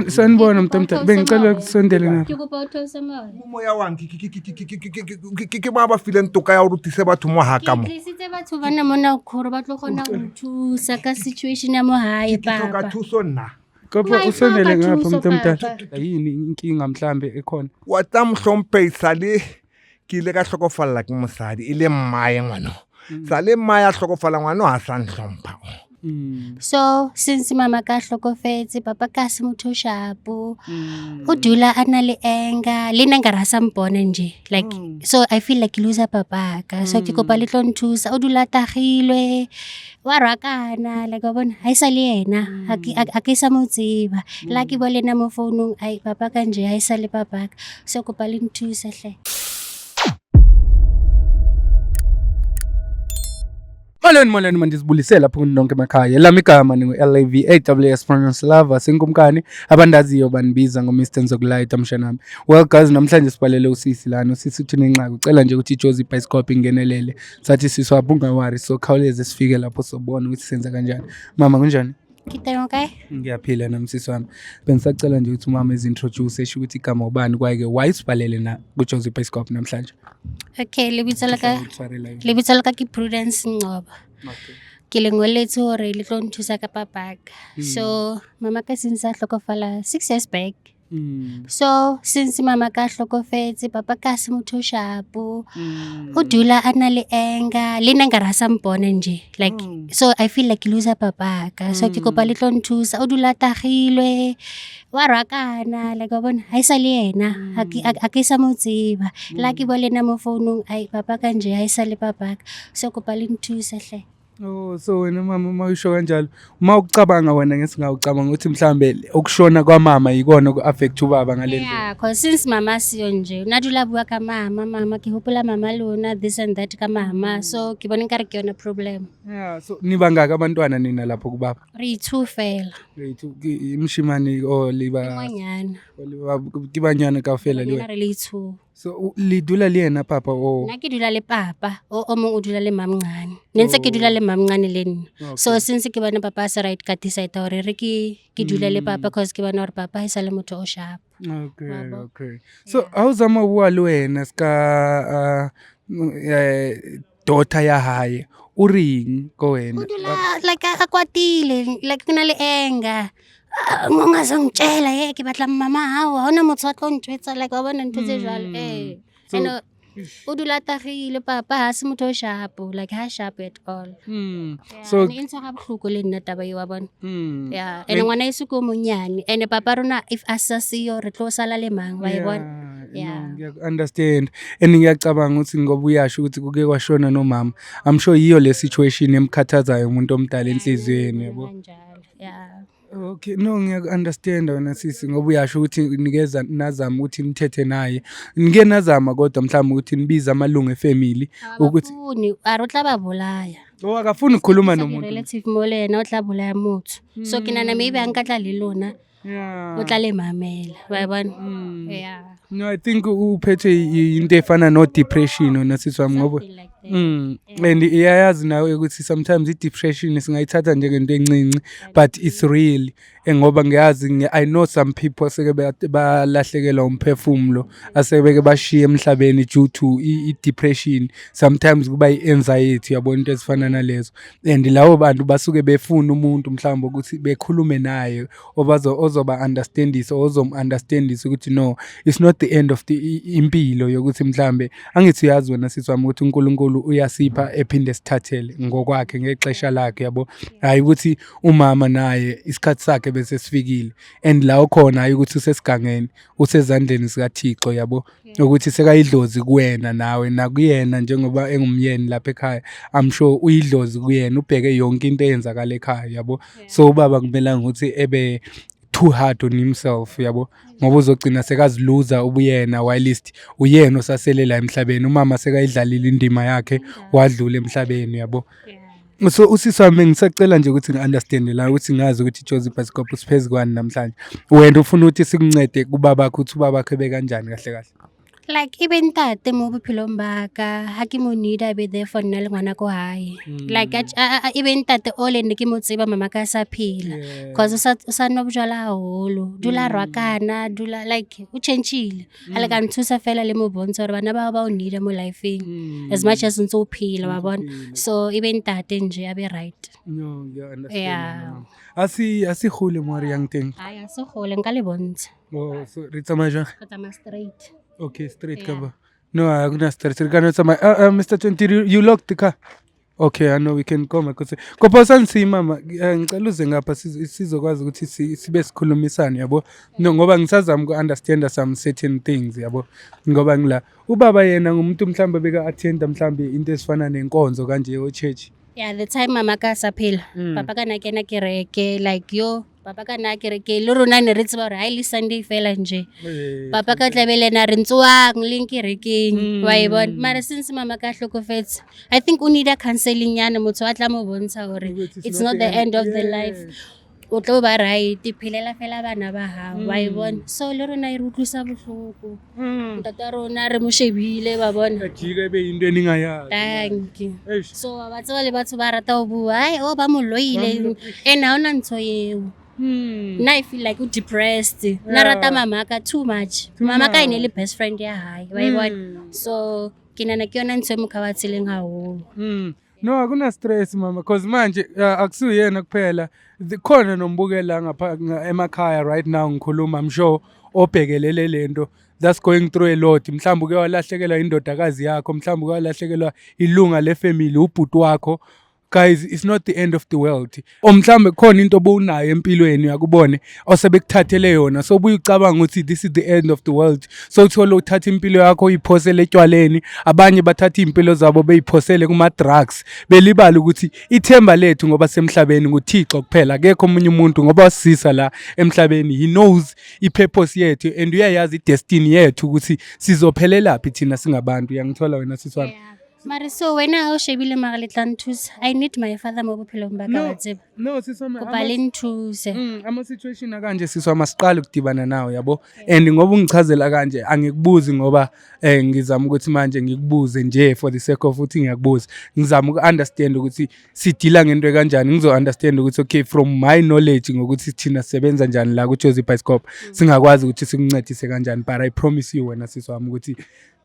Sanibona mntomta, bengicela ukusondela ngapha. Ke kopa o theose moya. Moya wang ke ba fileng toka ya o rutise batho mo ha ka mo. Ke tlisitse batho bana mona gore ba tlo kgona go thusa ka situation ya mo hae Ke hloka papa. thuso nna. Kopha usondele ngapha thuso, mntomta. papa. Yini inkinga mhlambe ekhona? Wa tla mhlomphe sale ke ile ka hlokofalla ke mosadi ile mmae ngwana. Sale mmae a hlokofalla ngwana ha sa nhlompha. So since mama ka hlokofetse papa ka se motho shapo o dula a na le anger le nna nka ra sa mpona nje like so I feel like loser papa ka so ke kopa le tlo nthusa o dula tagilwe wa rakana like wa bona ha isa le yena a ke sa mo tseba la ke bole na mo founung ai papa ka nje ha isa le papa so kopa le nthusa hle. Molweni mandizibulisela lapho nonke emakhaya. Lami igama ningu-LAV AWS Pronounce Lover singumkani abandaziyo banibiza ngo-Mr Nzokulayita mshanami. Well guys, namhlanje sibalele usisi lana. Usisi uthi nenxaka ucela nje ukuthi iJozi Bioscope ingenelele. Sathi siswapha ungawari so khawuleze sifike lapho sobona ukuthi senza kanjani. Mama kunjani? Kita okay? Ngiyaphila namsisi wami. Bengisacela nje ukuthi umama ezintroduce esho ukuthi igama ubani kwaye why sibalele na kuJozi Bioscope namhlanje. Okay, lebitso la ka ke Prudence Ncoba. Okay. Ke lengoletse hore le tlo nthusa ka papaka. So mama ka since a hlokofala 6 years back. So since mama ka hlokofetse papa ka se motho shapo o dula a na le anger le nna nka ra sa mpona nje like so I feel like loser papa ka so ke kopa le tlo nthusa o dula tagilwe wa rakana like wa bona ha isa le yena a ke sa mo tseba la ke bole na mo founung ai papa ka nje ha isa le papa so kopa le nthusa hle. Oh so wena mama mawusho kanjalo mawucabanga wena ngesingawucabanga ukuthi mhlambe ukushona kwamama yikona ku-affect ubaba ngalento. Yeah, cause since mama siyo nje nadula bua ka mama ke hopola mama lona this and that ka mama so ke bona nkare ke yona problem. Yeah, so niba ngaka abantwana nina lapho kubaba? Re two fela. Imshimani o liba Manyana. kibanyana kaofela Le re two. So le dula le yena papa o? Nna ke dula le papa o mong o dula le mamngane ne ntse ke dula le mamngane le nna so since ke bana papa sa right ka decide hore re ke dula le papa cause ke bana hore papa isa le motho o sharp. Okay. So awuzama bua le wena ska daughter ya hae o ring ko wena? Like akwatile like kuna le anger ngongazongitshela ke batla mama hao ha ona motho a tlo ntwetsa like wa bona ntho tse jwalo and o dula tagile papa ha se motho o shapo like ha sharp at all. So ne ntse ga bohloko le nna taba wa bona. Yeah and ngwana isu ko monyane and papa rona if asasiyo re tlo sala le mang wa bona. Yeah understand and ngiyacabanga ukuthi ngoba uyasho ukuthi kuke kwashona nomama I'm sure yiyo le situation emkhathazayo umuntu omdala enhlizweni yabo. Yeah. Okay, no ngiya-understand wena sisi ngoba uyasho ukuthi nikeza nazama ukuthi nithethe naye. Nike nazama kodwa mhlawumbe ukuthi nibize amalungu efamily ukuthi arotla ba bolaya. Akafuni ukukhuluma nomuntu. Relative molena o tla bolaya motho. So ke nana maybe ankatla le lona. O tla le mamela. Wa bona? Yeah. No, I think uphethe into efana no depression nasisi wami ngoba and iyayazi nawe ukuthi sometimes i-depression singayithatha njengento encinci but it's real ngoba ngiyazi I know some people seke balahlekelwa umphefumulo asebeke bashiya emhlabeni due to i-depression sometimes kuba i-anxiety yabona into ezifana nalezo and lawo bantu basuke befuna umuntu mhlawumbe ukuthi bekhulume naye ozoba understandisa ozom-understandisa ukuthi no it's not the end of the impilo yokuthi mhlambe angithi uyazi wena sisi wami ukuthi uNkulunkulu uyasipha ephinde sithathele ngokwakhe ngexesha lakhe yabo hayi ukuthi umama naye isikhathi sakhe bese sifikile and la ukhona hayi ukuthi usesigangeni usezandleni zikaThixo yabo ukuthi sekayidlozi kuwena nawe nakuyena njengoba engumyeni lapha ekhaya I'm sure uyidlozi kuyena ubheke yonke into eyenzakala ekhaya yabo so ubaba kumelanga ukuthi ebe too hard on himself yabo ngoba uzogcina sekaziluza ubuyena whilst uyena osasele la emhlabeni umama sekayidlalile indima yakhe wadlula emhlabeni yabo. So usisi wami ngisacela nje ukuthi ngi-understand la ukuthi ngazi ukuthi iJozi Bioscope usiphezukani namhlanje wena ufuna ukuthi sikuncede kubaba bakho ukuthi ubaba bakhe bekanjani kahle kahle. Like even ntate mo bophelong ba ka ha ke mo need a be there for nna le ngwana ko hae. Like even ntate ole ne ke mo tseba mama ka sa phela cause o sa no bjala haholo dula rwakana dula like o changeile ha le ka nthusa fela le mo bontsha hore bana ba o need mo lifeng as much as ntse o phela wa bona so even ntate nje a be right. No, yeah, understand. Asi khole mo re yang teng. Ai a se gole nka le bontsha. Oh, so re tsamaya jang? Ka tsamaya straight. Okay, straight ka ba? No, akuna straight. Re kana tsamaya. Mr. 20, you locked the car. Okay, I know we can come because kophosa nsi mama ngicela uze ngapha sizokwazi ukuthi sibe sikhulumisana yabo. No ngoba ngisazama uku-understand some certain things yabo. Ngoba ngila ubaba yena ngumuntu mhlambe beka attend mhlambe into esifana nenkonzo kanje e church. Yeah, the time mama ka sa phela papa ka na kena kereke like yo papa ka na kereke le rona ne re tseba hore ha ile Sunday fela nje papa ka tlabele na re ntsoang le kerekeng wa e bona mara since mama ka hlokofetse I think o need a counseling yana motho a tla mo bontsha hore it's not the end of the life o tlo ba right phelela fela bana ba hao wa e bona so le rona e re utlwisa bohloko ntata rona re mo shebile ba bona jike be into eningayazi. thank you so ba tsaba le batho ba rata ho bua ai o ba mo loile ena ona ntho eo na I feel like depressed na rata mama ka too much mama ka ine le best friend ya hae wa e bona so ke nana ke yona ntho e mo khabatseleng haholo. No akuna stress mama cause manje akusu yena kuphela khona nombukela ngapha emakhaya right now ngikhuluma I'm sure obhekelele lento that's going through a lot mhlawumbe uke walahlekelwa indodakazi yakho mhlawumbe uke walahlekelwa ilunga le family ubhuti wakho. Guys, it's not the end of the world. Mhlambe khona into obunayo empilweni yakubone osebekuthathele yona so ubuyicabanga ukuthi this is the end of the world. So uthola uthatha impilo yakho uyiphosele etywaleni abanye bathatha impilo zabo beyiphosele kuma drugs belibala ukuthi ithemba lethu ngoba semhlabeni nguThixo kuphela akekho omunye umuntu ngoba wasisa la emhlabeni he knows ipurpose yethu and uyayazi idestiny yethu ukuthi sizophelelaphi thina singabantu uyangithola wena siswami. Mara so wena o shebile mara le tla nthusa I need my father mo bophelong ba ka batseba no siswami kopa le nthuse ama situation akanje siswami asiqala ukudibana nawo yabo and ngoba ungichazela kanje angikubuzi ngoba ngizama ukuthi manje ngikubuze nje for the sake of ukuthi ngiyakubuza ngizama uku-understand ukuthi sidila ngento kanjani ngizo-understand ukuthi okay from my knowledge ngokuthi thina sisebenza njani la ku-Jozi Bioscope singakwazi ukuthi sikuncedise kanjani but I promise you wena siswami ukuthi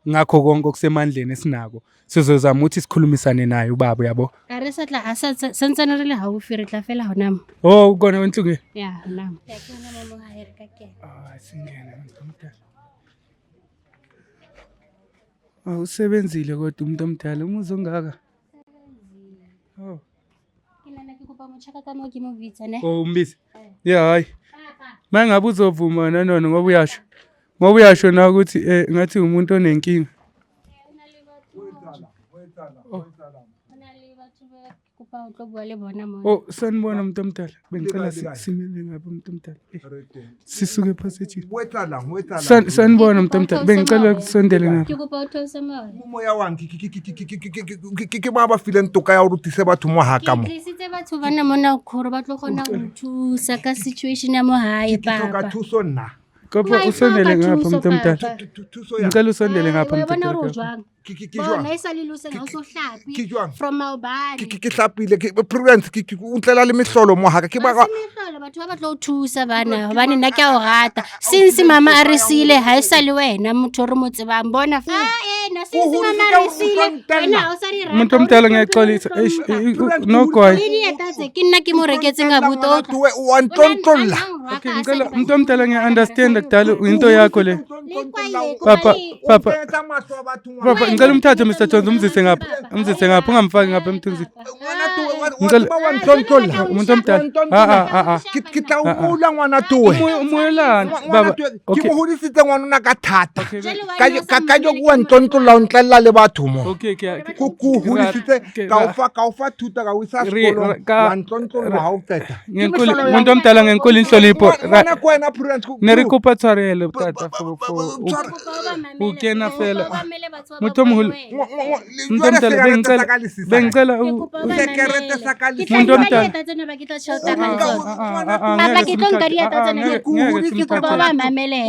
ngakho konke okusemandleni esinako sizozama ukuthi sikhulumisane naye ubaba yabo are satla asentsana re le haufi re tla fela hona oh kona wenhlunge yeah hona ya ke hona mama ha re ka ke singena usebenzile kodwa umuntu omdala umuzi ongaka kinana ke kopa mochaka ka mo ke mo vitsa ne umbisi yeah hayi mangabe uzovuma nanono ngoba uyasho na ukuthi ngathi umuntu onenkinga sanibona umuntu omdala bengicela simele ngapha umuntu omdala sisuke phasethini sanibona umuntu omdala bengicela ukusondele ngapha ke kopa uthose moya moya wangi ke ba ba file ntoka ya go rutise batho mo haka mo tlisitse batho bana mona khoro ba tlo gona go thusa ka situation ya mo hae ka papa thuso nna kopha usondele ngapha umuntu omdala ngicela usondele ngapha umuntu bona omdala ro jwang ke bona isa le lose ga o so hlapi from maobane ke hlapile ke prudence ke untlela le mehlolo mo haka ke ba mehlolo batho ba batla o thusa bana hobane nna ke a o rata since mama a re sile ha isa le wena motho re mo tsebang bona na since mama a re sile wena o sa di rata umuntu omdala ngiyaxolisa no goy idietaze ke nna ke mo reketseng abuto wa ntontolla okay ngicela umuntu omdala ngiya-understand kudala into yakho le papa ngicela umthathe Mr. Jones umzise ngapha ungamfaki ngapha emthunzini umuntu omdala ke tla o mula ngwana tuwe umuyelana baba ke mo hodisitse ngwana ona ka thata ka jo bua ntontolola o ntlela le batho mo okay ku hodisitse ka o fa thuta ka o isa sekolo wa ntontolola ha o qeta umuntu omdala ngenkulu inhlonipho ngwana ko wena prudence ne re kopa tshwarelo tata for o kena fela motho o moholo motho o motala bengicela sekerete sa ka le Muntu omdala. Papa ke tlo nka dieta tsena ke kopa ba mamele.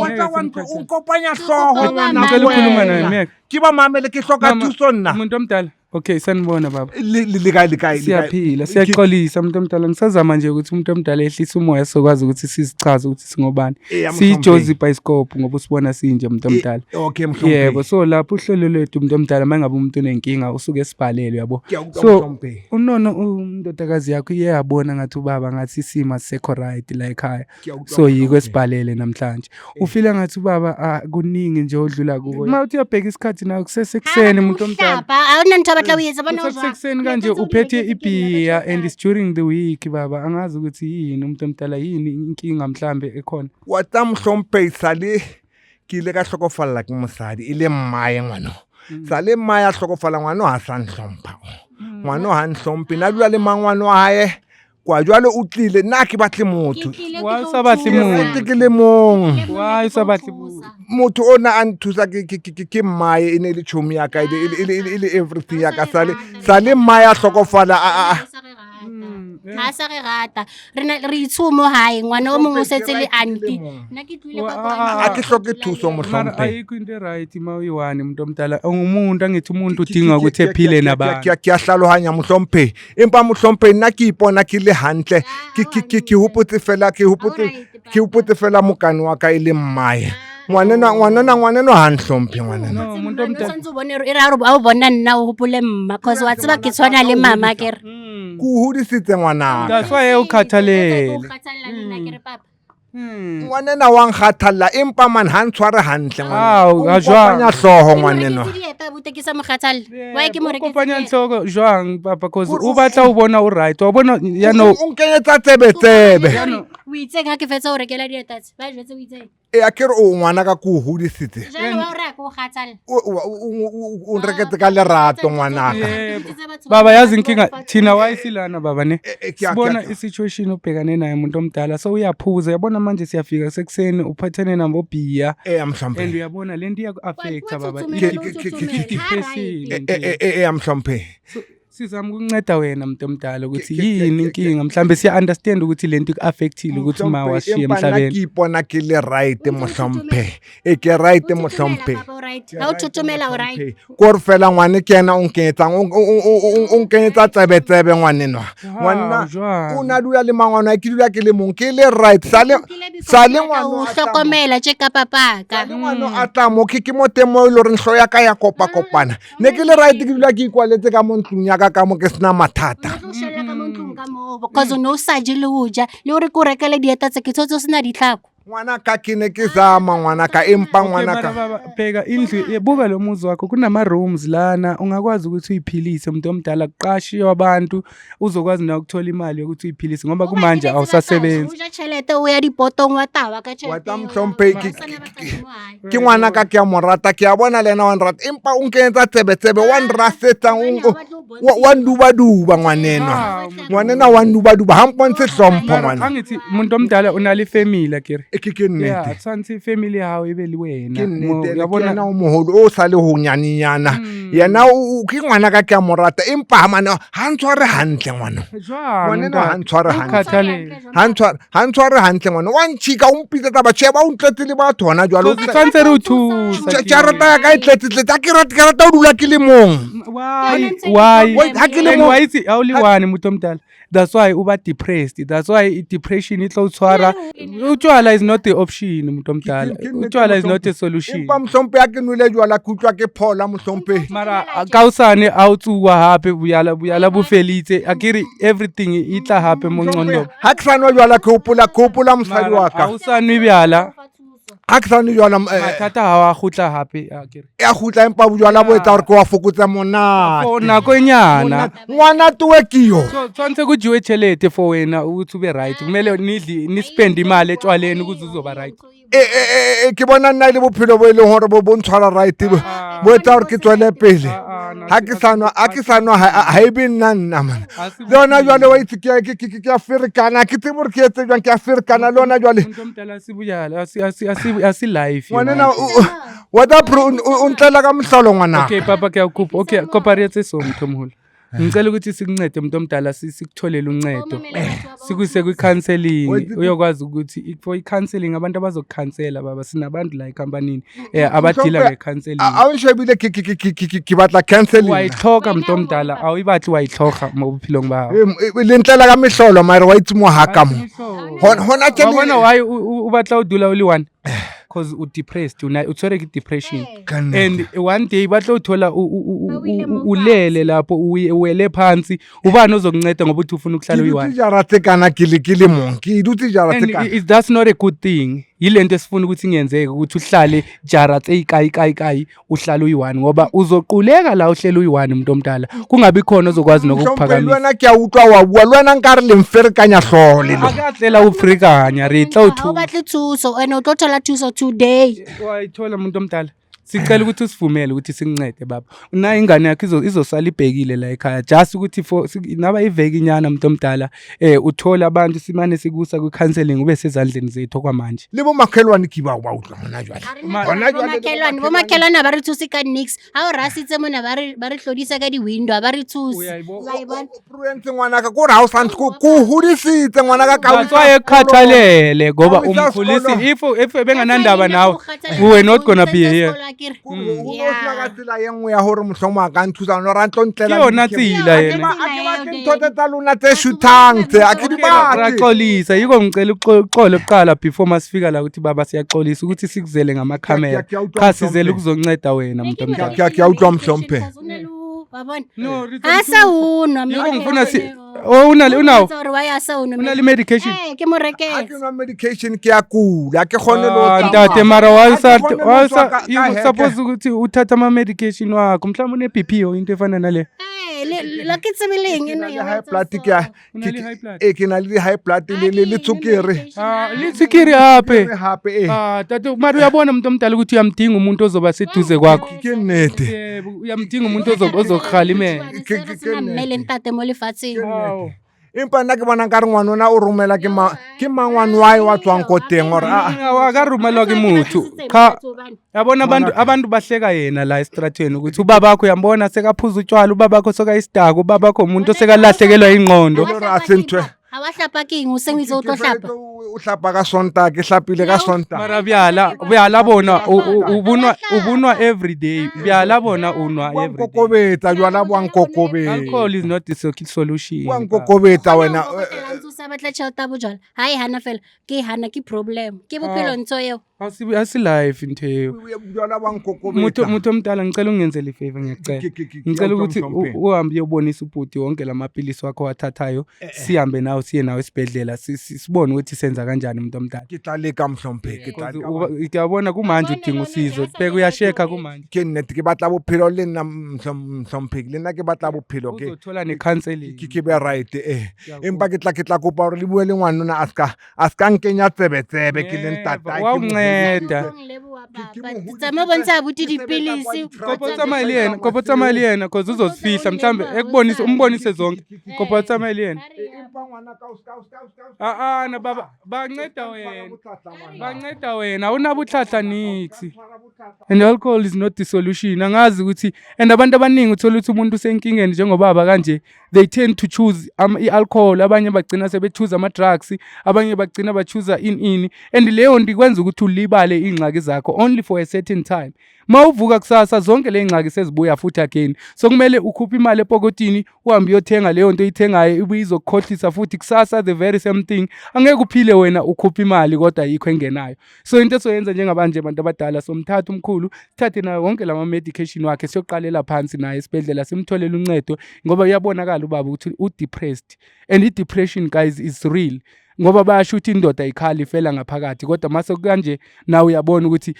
o kopanya hlooho ngeke likhuluma naye miyeke ke ba mamele ke hloka thuso nna umuntu omdala okay sanibona baba likayi siyaphila siyaxolisa umuntu omdala ngisazama nje ukuthi umuntu omdala ehlise umoya sokwazi ukuthi sizichaze ukuthi singobani siyijozi bioscope ngoba usibona sinje umuntu omdala okay mhlawumbe yebo so lapho uhlelo lwethu umuntu omdala mangabe umuntu unenkinga usuke esibhalele yabo so unono umndodakazi yakho iye yabona ngathi ubaba ngathi isimo sekho right la ekhaya so yiko esibhalele namhlanje ufila ngathi ubaba kuningi nje odlula kuko mawuthi uyabheka isikhathi nawe kusesekuseni umuntu omdala awunanto abatla uyeza bona kusesekuseni kanje uphethe ibhiya and it's during the week baba angazi ukuthi yini umuntu omdala yini inkinga mhlambe ekhona wa tsa mhlompe isale ke ile ka hlokofalla ke mosadi ile mmae ngwana sale mmae a hlokofalla ngwana ha sa nhlompha ngwana ha nhlompe na dula le mangwana wa hae kwa jwale o tlile nna ke batle motho wa sa batle motho ke le mong wa sa batle motho ona a nthusa ke mmae ene le chomi ya ka ile everything ya ka sale mmae a hlokofalla ha sa re rata re itshumo hae ngwana o mongwe o setse le auntie nna ke tlile kwa a ke hloke thuso mara mohlompe ayikho into right mawiwani umuntu omdala ungumuntu angithi umuntu udinga ukuthi ephile nabantu ke a hlalohanya mohlompe empa mohlompe nna ke ipona ke le hantle ke hopotse fela mokane wa ka ile mmae ngwanena ha nhlompe ngwanena no umuntu omdala santse o bone e ra re a o bona nna o hopole mma cause wa tseba ke tshwana le mama ke re ku hodisitse ngwana that's why o khathalele ngwanena wa nkgathalla empa man ha ntshware hantle ha jwang ngwana hloho ngwanena kopanya nhloko jwang papa cause o batla o bona o right wa bona ya no o nkenyetsa tsebe o itse nga ke fetsa o rekela dieta tse ba jwetse o itse a ke re o ngwana ka ku hodisitse jalo wa o re ko kgatsala o nreketse ka lerato ngwanaka baba yazi inkinga thina wayisilana baba ne sibona isituation ubhekane naye umuntu omdala so uyaphuza yabona manje siyafika sekuseni uphathene nabo bhiya and uyabona lento iya affecta baba mhlompe sizama ukunceda wena umuntu omdala ukuthi yini inkinga mhlambe siya understand ukuthi lento ku-affectile ukuthi uma washiya emhlabeni ke ipona ke le right mohlompe ke right mohlompe ha o thothomela o right ko re fela ngwane ke yena o nkenyetsa tsebe ngwanenwa ngwana o na dula le mangwana ke dula ke le mong ke le right sale ngwana o hlokomela tje ka papa ka ngwana a tla mo ke mo temo ile re nhlo ya ka ya kopana ne ke le right ke dula ke ikwaletse ka montlung ya ka mo ke sna mathata because no saje le uja le ore ko rekele dieta tse ke tsotso sina ditlhako ngwana ka ke ne ke zama ngwana ka empa ngwana ka bheka indlu buka lo muzi wakho kunama rooms lana ungakwazi ukuthi uyiphilise umuntu omdala kuqashiwe abantu uzokwazi na ukuthola imali yokuthi uyiphilise ngoba kumanje awusasebenzi uja chelete uya dipotong wa tawa ka chelete wa tamhlompe ke ngwana ka ke a morata ke a bona lena wa nrata empa o nketsa tsebe wa nrasetsa wa nduba ngwanena wa nduba ha mponse hlompho ngwana angithi umuntu omdala unale family akere ke nnete ya tsanti family yawo ibe li wena yabona o moholo o sale ho nyaninyana yena o ke ngwana ka ke a morata empa mana ha ntshware hantle ngwana ngwana ha ntshware hantle ngwana wa ntshika o mpitsa taba cheba o ntletse le batho hona jwalo tsantshe re o thusa jarata ya ka itletse a ke rata o dula ke le mong why itse awuli wani umuntu omdala that's why uba depressed that's why depression itlo utshwara utshwala is not the option umuntu omdala utshwala is not a solution empa mhlompe ya ke nwele jwala kutlwa ke phola mhlompe mara ka usane awutsuwa hape buyala bufelitse akiri everything itla hape mo ngcondo ha ke sanwa jwala ke hopola mosadi wa ka awusane byala aksane jwala mathata ha wa khutla hape akere ya khutla empa bujwala bo etsa hore ke wa fokotsa monate bona kwenyana ngwana tuwe kiyo so tsantse kujiwe chelete for wena ukuthi ube right kumele ni spend imali etshwaleni ukuze uzoba right ke bona nna le bophelo bo ile hore bo ntshwara right bo etsa hore ke tswele pele ha ke sanwa ha e be nna man le yona jwale wa itse ke Africana ke tsebe gore ke etse jwang ke Africana le yona jwale asi life ngwanena whether untlela ka mhlolo ngwana okay papa ke akuphupha okay koparetse so mthomholo ngicela ukuthi sikuncede umuntu omdala sikutholele uncedo sikuse kwi-counseling uyokwazi ukuthi for i-counseling abantu abazokukhansela baba sinabantu la ekampanini abadila nge-counseling awushebile ke batla counseling wayithoka umuntu omdala awuyibathi wayithoka mobuphilong bakho le ntlela ka mihlolo mara wa itse mo hakamo hona ke bona why ubatla udula uli one because depressed utshwere depression and one day batla uthola ulele lapho uwele phansi ubani ozokunceda ngoba uthi ufuna ukuhlala uyi-one jarate kana kile monki duthi jarate kana that's not a good thing yilento esifuna ukuthi ingenzeke ukuthi uhlale jarat eyikayi uhlala uyi-one ngoba uzoquleka la uhlela uyi-one umuntu omdala kungabi khona ozokwazi nokukuphakamisa lwana ke utwa wa bua lwana nkare le mferekanya hlole lo akatlela ufrikanya retla uthu awubahle thuso and utothola thuso today wayithola umuntu omdala sicela ukuthi usivumele ukuthi sikuncede baba na ingane yakhe izosala ibhekile la ekhaya just ukuthi naba iveki nyana umuntu omdala uthola abantu simane sikusa ku-counseling ube sezandleni zethu kwamanje libo makhelwane kiba wa utla ngona jwale bomakhelwane ba re thuse ka nix ha o rasitse mona ba re hlodisa ka di-window ba re thuse prudence ngwana ka ko ra o santse ku hudisitse ngwana ka that's why ekhathalele ngoba umkhulisi if benganandaba nawe we were not gonna be here tsela ye nngwe ya gore motlhomo a ka nthusa no ra ntlo ntlela ke yona tsela yena nthote tsa lona tse shootang tse a ke di batla raxolisa yiko ngicela uxole kuqala before masifika la ukuthi baba siyaxolisa ukuthi sikuzele ngamakhamera cha sizele ukuzonceda wena umuntu omdala ke utlwa mhlompe no asawunwa yiko ngifuna unawo unale medication ke mo reketse akinwa medication ke yakula ke khone lo ntate mara wasa you suppose ukuthi uthatha ama medication wakho mhlawumbe une BP into efana nale la ke tsebeleng ena ya high blood ke na le high blood le tsukere le tsukere hape tata mara uyabona umuntu omdala ukuthi uyamdinga umuntu ozoba seduze kwakho ke nete uyamdinga umuntu ozokhala imene mmele ntate mo lefatsheng empa nna ke bona nkare ngwanona o romela ke mangwane wae wa tswang ko teng gore a ka romelwa ke motho yabona abantu bahleka yena la estratweni ukuthi ubaba wakho uyambona sekaphuza utshwala ubaba wakho sokayisidako ubaba wakho umuntu osekalahlekelwa ingqondo awahlapa king usengizo utlohlapa uhlapa ka sonta ke hlapile ka sonta mara byala bona ubunwa every day byala bona unwa every day kokobeta jwala bwa kokobeta alcohol is not the solution bwa kokobeta wena sa batla tšhelete bojwala hai hana fela ke hana ke problem ke bophelo ntso eo asi life into jwala bwa kokobeta umuntu omdala ngicela ungenzele ifavor ngicela ukuthi uhambe uyobonisa ubhuti wonke lamapilisi wakho wathathayo sihambe nawe siye nawe esibhedlela sibone ukuthi senza kanjani umuntu omdala kitlaleka mhlompe ngiyabona kumanje udinga usizo bheka uyasheka kumanje ke nne ke batla bophelo le nna mhlompe le nna ke batla bophelo ke uzothola ne counseling ke be right empa ke tla kopa gore le bue le ngwanona aska nkenya tsebe ke le ntata wa unceda tsama bontsha abuti dipilisi kopo tsamaya yena cause uzozifihla mhlambe ekubonisa umbonise zonke kopo tsamaya yena na baba banceda wena unabuhlahla niksi and alcohol is not the solution angazi ukuthi and abantu abaningi uthola ukuthi umuntu usenkingeni njengobaba kanje they tend to choose i-alcohol abanye bagcina sebechoose ama-drugs abanye bagcina bachoose ini and leyo ndikwenza ukuthi ulibale ingxaki zakho only for a certain time mawuvuka kusasa zonke le ingxaki sezibuya futhi again so kumele ukhuphe imali epokotini uhambe uyothenga leyo nto oyithengayo ibuye izokukhohlisa futhi kusasa the very same thing angeke uphile wena ukhuphe imali kodwa yikho engenayo so into soyenza njengabanje abantu abadala somthatha umkhulu sithathe nayo wonke lama medication wakhe siyoqalela phansi naye esibhedlela simtholele uncedo ngoba uyabonakala ubaba ukuthi u-depressed and i-depression guys is real ngoba bayasho ukuthi indoda ikhali ifela ngaphakathi kodwa mase kanje nawe uyabona ukuthi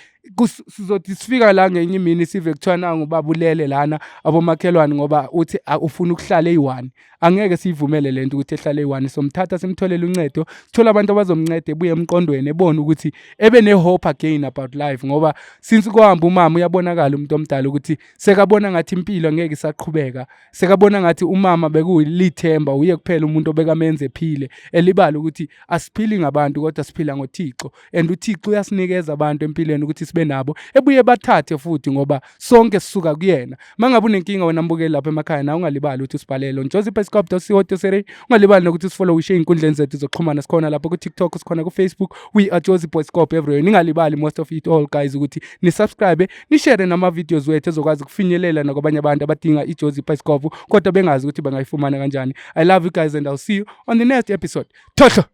sizothi sifika la ngenye imini sive kuthiwa nangu ubaba ulele lana abomakhelwane ngoba uthi ufuna ukuhlala eyi-1 angeke siyivumele lento ukuthi ehlale eyi-1 somthatha simtholele uncedo sithola abantu abazomnceda ebuye emqondweni ebone ukuthi ebe ne-hope again about life ngoba since kuhamba umama uyabonakala umuntu omdala ukuthi sekabona ngathi impilo ngeke isaqhubeka sekabona ngathi umama bekuyilithemba uye kuphela umuntu obekamenze ephile elibala ukuthi asiphili ngabantu kodwa siphila ngoThixo and uThixo uyasinikeza abantu empilweni ukuthi sibe nabo ebuye bathathe futhi ngoba sonke sisuka kuyena mangabe unenkinga wena mbukeli lapha emakhaya na ungalibali ukuthi usibhalele on jozipaiscop.co.za ungalibali nokuthi sifollow ey'nkundleni zethu zokuxhumana sikhona lapha ku-TikTok sikhona ku-Facebook we are Jozi Paiscop everywhere ningalibali most of it all guys ukuthi ni subscribe ni share nama videos wethu ezokwazi kufinyelela nakwabanye abantu abadinga iJozi Paiscop kodwa bengazi ukuthi bangayifumana kanjani. I love you guys and I'll see you on the next episode. Thohlo.